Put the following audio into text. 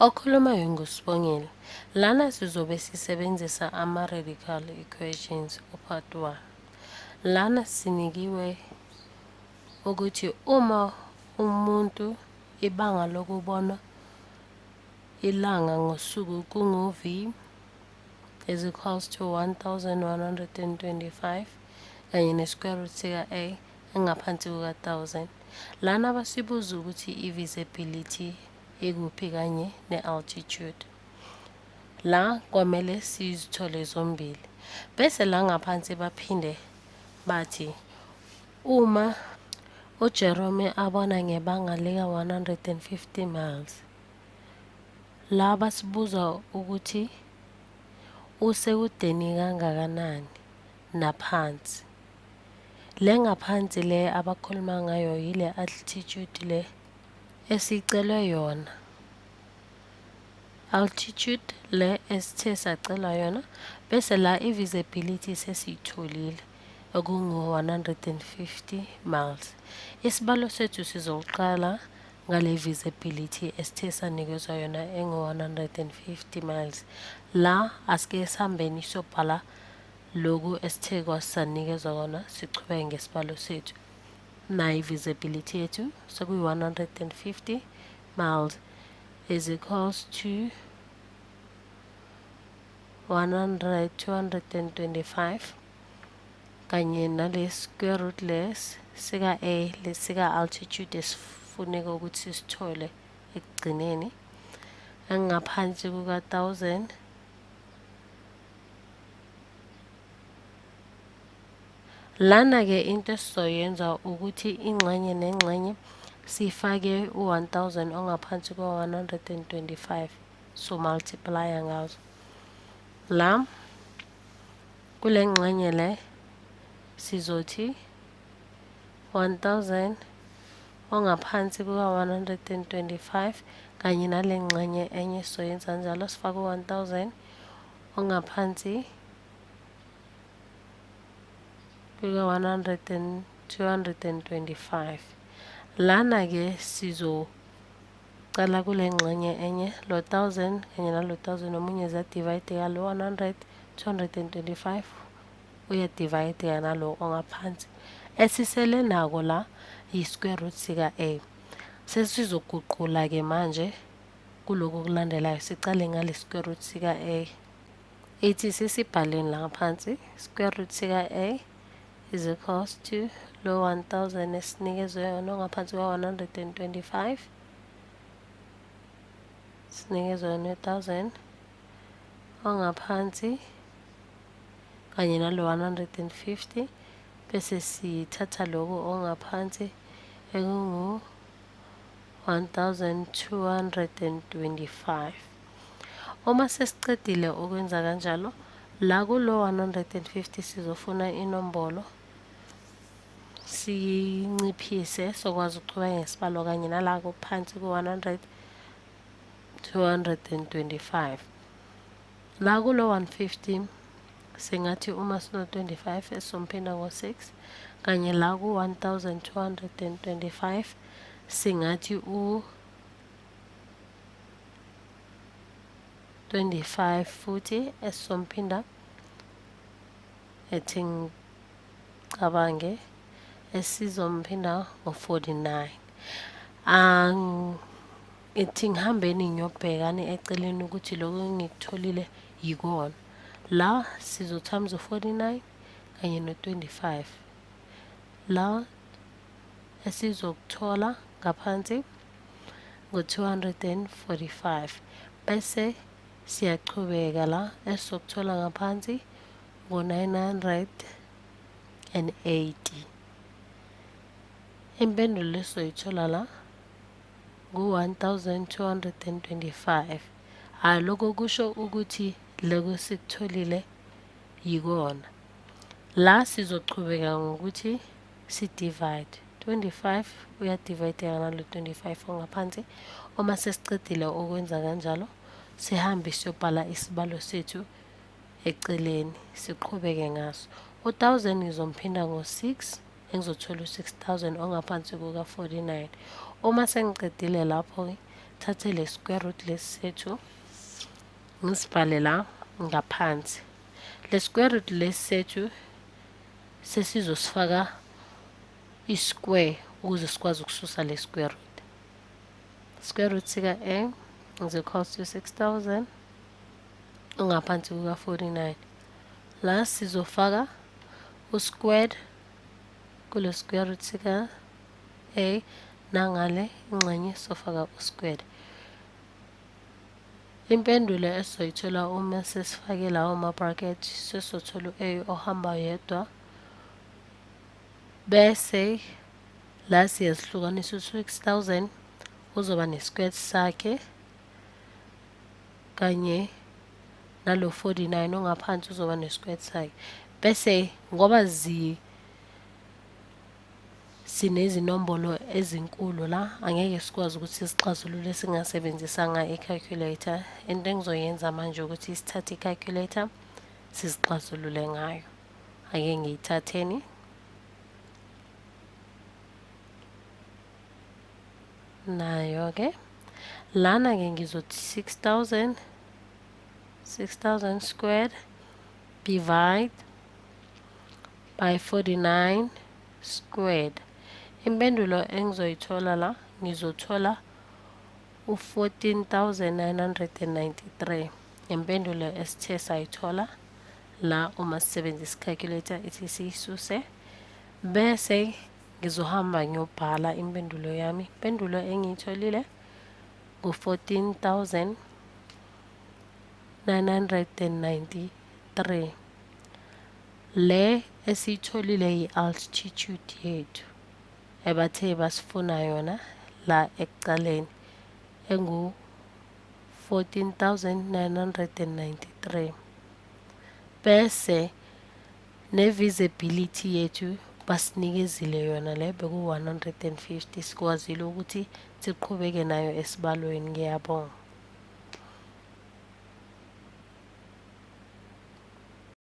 Okhulumayo nguSibongile. Lana sizobe sisebenzisa ama-radical equations upart 1. Lana sinikiwe ukuthi uma umuntu ibanga lokubona ilanga ngosuku kungu-v is equals to 1125 kanye ne-square root sika-a engaphansi kuka-1000. Lana basibuza ukuthi i-visibility ikuphi kanye ne-altitude. La kwamele sizithole zombili. Bese la ngaphansi baphinde bathi uma uJerome abona ngebanga lika-150 miles. La basibuza ukuthi usekudeni kangakanani naphansi. Le ngaphansi le abakhuluma ngayo yile altitude le esicelwe yona. Altitude le esithe sacela yona bese la i-visibility sesiyitholile okungu-150 miles. Isibalo sethu sizoqala ngale visibility esithe sanikezwa yona engu-150 miles. La asike sihambeni siyobhala loku esithe kwasanikezwa kona sichubeke ngesibalo sethu. Na i-visibility yethu sekuyi-150 miles is equals to 225 kanye nale square root les sika-a lesika-altitude esifuneka ukuthi sisithole ekugcineni engaphansi kuka-1000 lana-ke into esizoyenza ukuthi ingxenye nengxenye sifake u-1000 ongaphansi kwa-125 so multiplya ngazo. La kule ngxenye le sizothi 1000 ongaphansi kuka-125 kanye nale ngxenye enye sizoyenza njalo sifake u-1000 ongaphansi kuka-225. Lana-ke sizocala kule ngxenye enye lo 1000 kanye nalo 1000 omunye ziyadivayide kalo 100 225 uyadivayide nalo ongaphansi. Esisele nako la yi-square root sika-a. Sesizoguqula-ke manje kuloko okulandelayo sicale ngale square root sika-a. Ithi sesibhaleni la ngaphansi square root sika-a is equals to lo 1000 esinikezwe yona ngaphansi kwa-125 sinikezwe yona 1000 ongaphansi kanye nalo 150 bese sithatha lokho ongaphansi ekungu 1225. Uma sesicedile ukwenza kanjalo la kulo 150 sizofuna inombolo siyinciphise sokwazi ukuchubeka ngesibalo kanye nala kuphansi ku-100 225. La kulo 150 singathi uma sino-25 esomphinda ngo-6 kanye la ku-1225 singathi u-25 futhi esomphinda ethi ngicabange esizomphinda ngo-49. Ithi ngihambeni ngiyobhekani eceleni ukuthi lokho engikutholile yikona. La sizothamza u-49 kanye no-25. La esizokuthola ngaphansi ngo-245 bese siyachubeka la esizokuthola ngaphansi ngo-980. Impendulo esizoyithola la ngu-1225. Lokho kusho ukuthi lokho sikutholile yikona. La sizochubeka ngokuthi si-divide 25 uyadivayideka nalo 25 ongaphansi. Uma sesicedile ukwenza kanjalo sihambe siyobhala isibalo sethu eceleni siqhubeke ngaso. U-1000 ngizomphinda ngo-6 engizothola u-6000 ongaphansi kuka-49. Uma sengiqedile lapho ngithathe le square root lesethu ngisibhale la ngaphansi. Le square root lesethu sesizosifaka i-square ukuze sikwazi ukususa le square root. Square root sika A is equals to 6000 ungaphansi kuka 49. La sizofaka u-squared kule square root sika A nangale ingxenye sofaka u-squared. Impendulo esizoyithola uma sesifake lawo ma-bracket sesothola u-A ohamba yedwa bese la siyasihlukanisa u-6000 uzoba ne-squared sakhe kanye nalo 49 ongaphansi uzoba ne-squared sakhe. Bese ngoba sinezinombolo ezinkulu la angeke sikwazi ukuthi sixazulule singasebenzisanga i-calculator. Into engizoyenza manje ukuthi sithathe i-calculator sizixazulule ngayo. Ake ngiyithatheni nayo ke lana ke ngizothi 6000 squared divide by 49 squared. Impendulo engizoyithola la ngizothola u-14,993. Impendulo esithe sayithola la uma sisebenzisa i-calculator ithi siyisuse bese ngizohamba ngiyobhala impendulo yami. Impendulo engiyitholile u-14,993. Le esiyitholile yi-altitude yethu ebathe basifuna yona la ekuqaleni engu-14,993 bese ne-visibility yethu basinikezile yona le beku-150. Sikwazile ukuthi siqhubeke nayo esibalweni. Ngiyabonga.